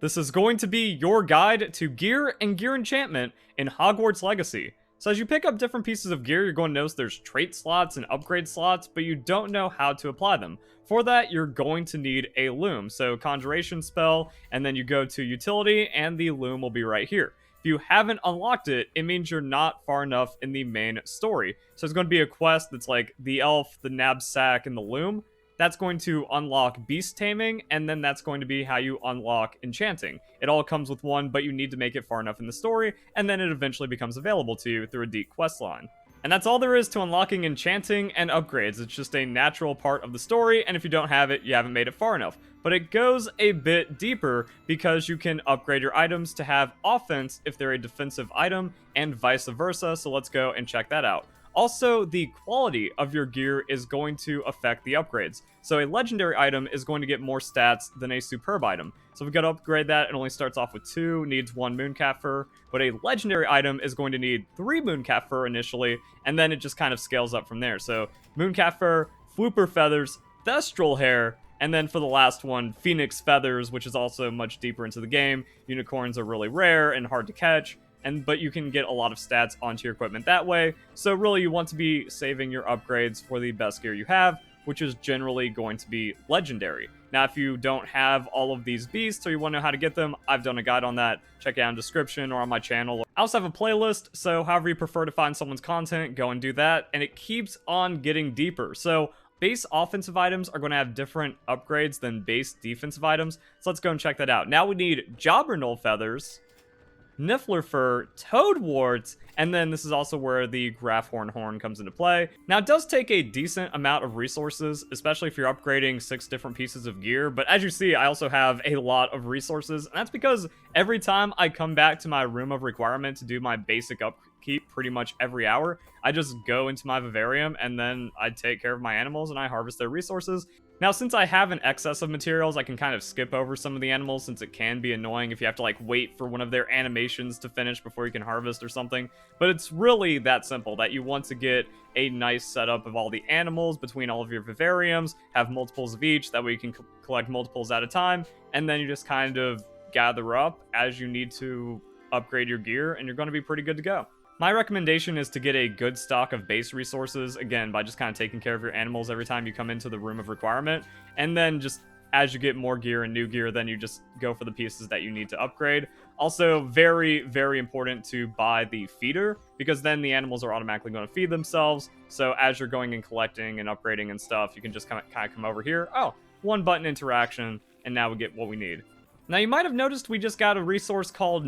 This is going to be your guide to gear and gear enchantment in Hogwarts Legacy. So as you pick up different pieces of gear, you're going to notice there's trait slots and upgrade slots, but you don't know how to apply them. For that, you're going to need a loom. So conjuration spell, and then you go to utility, and the loom will be right here. If you haven't unlocked it, it means you're not far enough in the main story. So it's going to be a quest that's like the elf, the Nab-Sack, and the loom. That's going to unlock beast taming, and then that's going to be how you unlock enchanting. It all comes with one, but you need to make it far enough in the story, and then it eventually becomes available to you through a deep questline. And that's all there is to unlocking enchanting and upgrades. It's just a natural part of the story, and if you don't have it, you haven't made it far enough. But it goes a bit deeper because you can upgrade your items to have offense if they're a defensive item, and vice versa, so let's go and check that out. Also, the quality of your gear is going to affect the upgrades. So a legendary item is going to get more stats than a superb item. So we've got to upgrade that. It only starts off with 2, needs 1 mooncalf fur. But a legendary item is going to need 3 mooncalf fur initially, and then it just kind of scales up from there. So mooncalf fur, flooper feathers, thestral hair, and then for the last one, phoenix feathers, which is also much deeper into the game. Unicorns are really rare and hard to catch. But you can get a lot of stats onto your equipment that way. So really you want to be saving your upgrades for the best gear you have, which is generally going to be legendary. Now, if you don't have all of these beasts or you want to know how to get them, I've done a guide on that. Check it out in the description or on my channel. I also have a playlist, so however you prefer to find someone's content, go and do that. And it keeps on getting deeper. So base offensive items are going to have different upgrades than base defensive items. So let's go and check that out. Now we need Jobberknoll feathers, Niffler fur, toad warts, and then this is also where the Graphorn horn comes into play. Now, it does take a decent amount of resources, especially if you're upgrading 6 different pieces of gear, but as you see, I also have a lot of resources, and that's because every time I come back to my room of requirement to do my basic upkeep pretty much every hour, I just go into my vivarium, and then I take care of my animals, and I harvest their resources. Now, since I have an excess of materials, I can kind of skip over some of the animals since it can be annoying if you have to like wait for one of their animations to finish before you can harvest or something. But it's really that simple, that you want to get a nice setup of all the animals between all of your vivariums, have multiples of each, that way you can collect multiples at a time, and then you just kind of gather up as you need to upgrade your gear, and you're going to be pretty good to go. My recommendation is to get a good stock of base resources, again, by just kind of taking care of your animals every time you come into the room of requirement, and then just as you get more gear and new gear, then you just go for the pieces that you need to upgrade. Also, very, very important to buy the feeder, because then the animals are automatically going to feed themselves, so as you're going and collecting and upgrading and stuff, you can just kind of come over here, oh, 1 button interaction, and now we get what we need. Now, you might have noticed we just got a resource called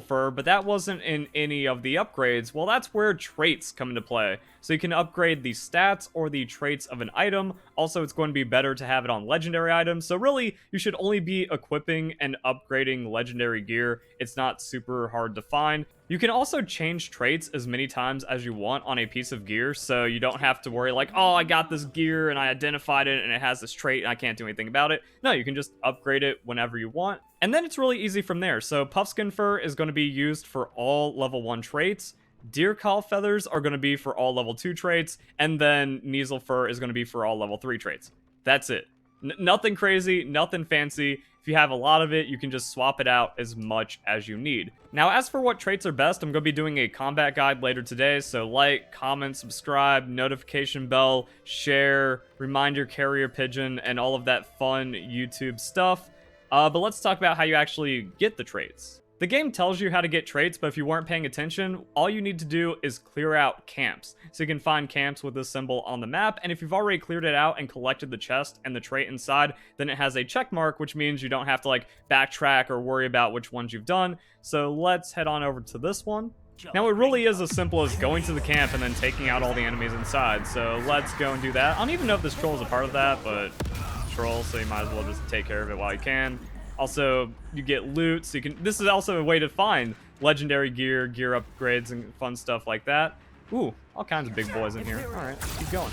Fur, but that wasn't in any of the upgrades. Well, that's where traits come into play. So you can upgrade the stats or the traits of an item. Also, it's going to be better to have it on legendary items. So really, you should only be equipping and upgrading legendary gear. It's not super hard to find. You can also change traits as many times as you want on a piece of gear, so you don't have to worry like, oh, I got this gear and I identified it and it has this trait and I can't do anything about it. No, you can just upgrade it whenever you want. And then it's really easy from there. So Puffskin Fur is going to be used for all level 1 traits. Deer Caul feathers are going to be for all level 2 traits, and then Kneazle Fur is going to be for all level 3 traits. That's it. Nothing crazy, nothing fancy. If you have a lot of it, you can just swap it out as much as you need. Now, as for what traits are best, I'm going to be doing a combat guide later today, so like, comment, subscribe, notification bell, share, remind your carrier pigeon, and all of that fun YouTube stuff. But let's talk about how you actually get the traits. The game tells you how to get traits, but if you weren't paying attention, all you need to do is clear out camps. So you can find camps with this symbol on the map, and if you've already cleared it out and collected the chest and the trait inside, then it has a check mark, which means you don't have to like backtrack or worry about which ones you've done. So let's head on over to this one. Now, it really is as simple as going to the camp and then taking out all the enemies inside. So let's go and do that. I don't even know if this troll is a part of that, but it's a troll, so you might as well just take care of it while you can. Also, you get loot, so you can. This is also a way to find legendary gear, gear upgrades, and fun stuff like that. Ooh, all kinds of big boys in here. Alright, keep going.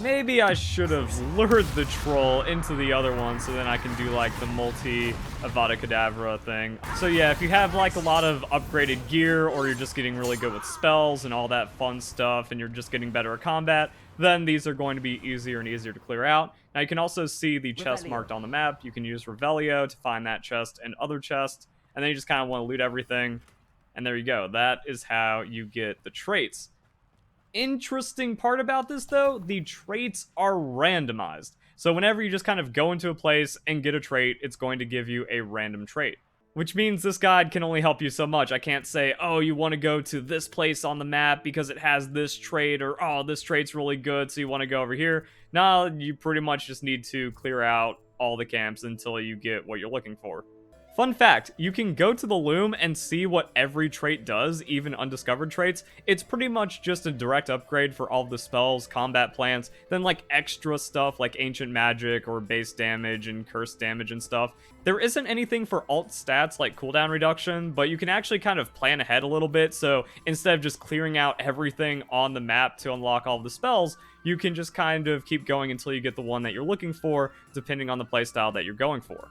Maybe I should have lured the troll into the other one so then I can do like the multi-Avada Kedavra thing. So yeah, if you have like a lot of upgraded gear, or you're just getting really good with spells and all that fun stuff, and you're just getting better at combat, then these are going to be easier and easier to clear out. Now you can also see the chest marked on the map. You can use Revelio to find that chest and other chests, and then you just kind of want to loot everything. And there you go. That is how you get the traits. Interesting part about this, though, the traits are randomized. So whenever you just kind of go into a place and get a trait, it's going to give you a random trait. Which means this guide can only help you so much. I can't say, oh, you want to go to this place on the map because it has this trait, or, oh, this trait's really good, so you want to go over here. No, you pretty much just need to clear out all the camps until you get what you're looking for. Fun fact, you can go to the Loom and see what every trait does, even undiscovered traits. It's pretty much just a direct upgrade for all the spells, combat plants, then like extra stuff like ancient magic or base damage and curse damage and stuff. There isn't anything for alt stats like cooldown reduction, but you can actually kind of plan ahead a little bit, so instead of just clearing out everything on the map to unlock all the spells, you can just kind of keep going until you get the one that you're looking for, depending on the playstyle that you're going for.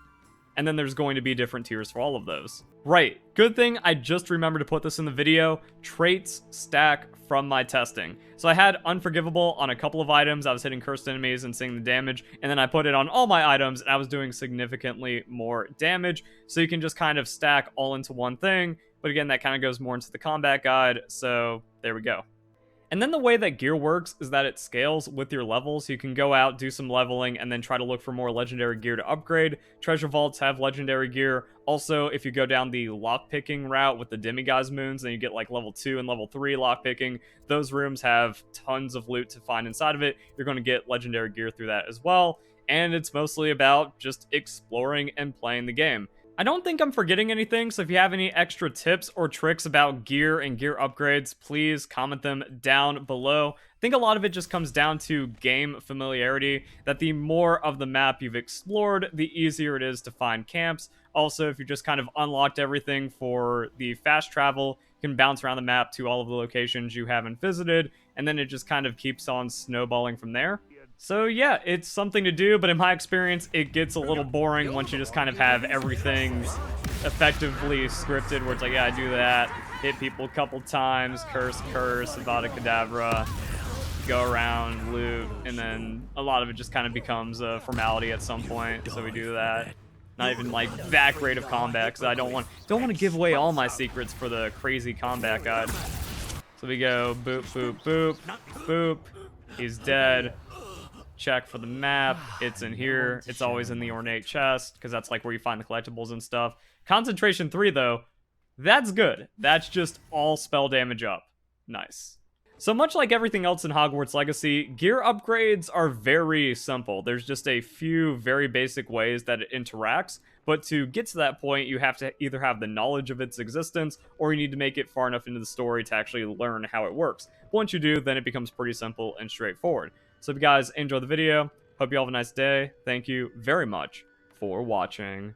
And then there's going to be different tiers for all of those. Right, good thing I just remembered to put this in the video. Traits stack from my testing. So I had Unforgivable on a couple of items. I was hitting cursed enemies and seeing the damage, and then I put it on all my items, and I was doing significantly more damage. So you can just kind of stack all into one thing. But again, that kind of goes more into the combat guide, so there we go. And then the way that gear works is that it scales with your levels. So you can go out, do some leveling, and then try to look for more legendary gear to upgrade. Treasure vaults have legendary gear. Also, if you go down the lockpicking route with the Demiguise moons, then you get like level 2 and level 3 lockpicking. Those rooms have tons of loot to find inside of it. You're going to get legendary gear through that as well. And it's mostly about just exploring and playing the game. I don't think I'm forgetting anything, so if you have any extra tips or tricks about gear and gear upgrades, please comment them down below. I think a lot of it just comes down to game familiarity, that the more of the map you've explored, the easier it is to find camps. Also, if you just kind of unlocked everything for the fast travel, you can bounce around the map to all of the locations you haven't visited, and then it just kind of keeps on snowballing from there. So yeah, it's something to do, but in my experience, it gets a little boring once you just kind of have everything effectively scripted, where it's like, yeah, I do that, hit people a couple times, curse, Avada Kedavra, go around, loot, and then a lot of it just kind of becomes a formality at some point, so we do that. Not even like that great of combat, because I don't want to give away all my secrets for the crazy combat guide. So we go boop, boop, boop, boop, he's dead. Check for the map, it's in here, it's always in the ornate chest, because that's like where you find the collectibles and stuff. Concentration 3 though, that's good. That's just all spell damage up. Nice. So much like everything else in Hogwarts Legacy, gear upgrades are very simple. There's just a few very basic ways that it interacts, but to get to that point, you have to either have the knowledge of its existence, or you need to make it far enough into the story to actually learn how it works. Once you do, then it becomes pretty simple and straightforward. So if you guys enjoyed the video, hope you all have a nice day. Thank you very much for watching.